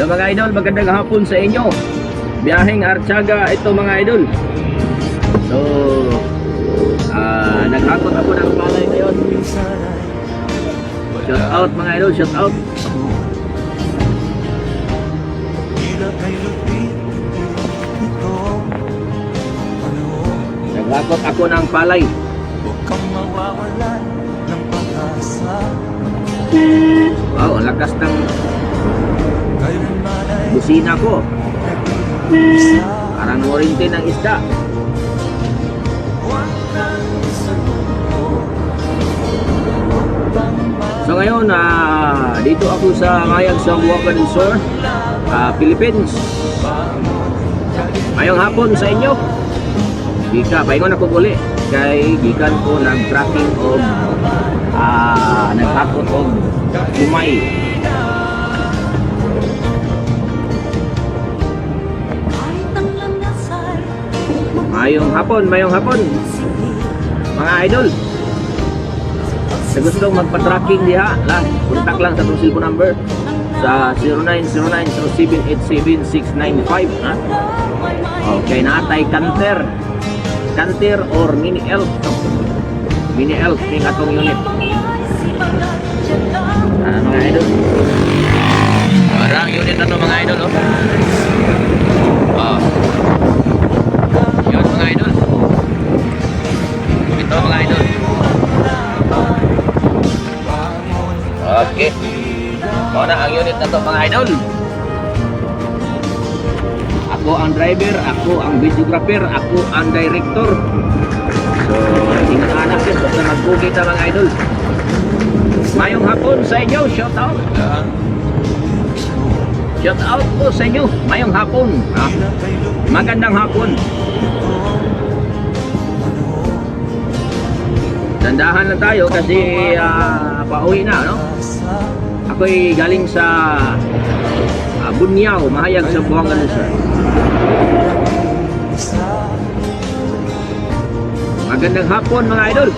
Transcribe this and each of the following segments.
Hello mga idol, magandang hapon sa inyo. Biyaheng Artiaga ito mga idol. So, naghakot ako ng palay ngayon. Shout out mga idol, shout out. Naghakot ako ng palay. Wow, ang lakas ng busina ko. Parang warranty ng isda. So ngayon, dito ako sa Mayag sa Buagan Resort, Philippines. Ngayong hapon sa inyo. Gika, paingon ako uli. Kay gikan ko nag-tracking o nagtakot o lumay. Mayong hapon mga idol. Sa gustong magpa-tracking diha, kontak lang sa itong cellphone number sa 0909-0787-695 ha? Okay, natay Canter or Mini Elf. Mini Elf ning atong unit. Mga idol, parang unit na to mga idol, yun mga idol, ito mga idol. Okay, na ang unit na to mga idol. Ako ang driver, ako ang videographer, ako ang director. So, tingnan natin basta magbugi ta mga idol. Mayong hapon sa inyo, shout out. Shout out po sa inyo, mayong hapon. Magandang hapon. Dandahan lang tayo kasi pauwi na, no? Ako'y galing sa Bunyaw, Mahayag sa Buagan Resort. Magandang hapon mga idol.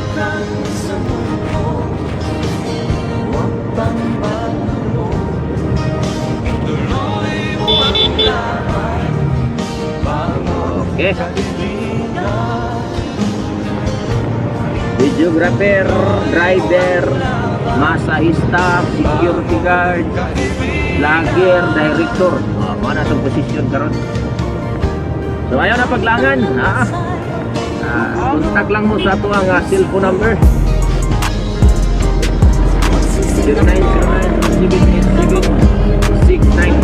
Okay. Videographer, driver, masahista, security guard, vlogger, director. Mga na itong posisyon karon. So ayaw na paglangan. Kontak lang mo sa ito ang cellphone number 0909-787-695.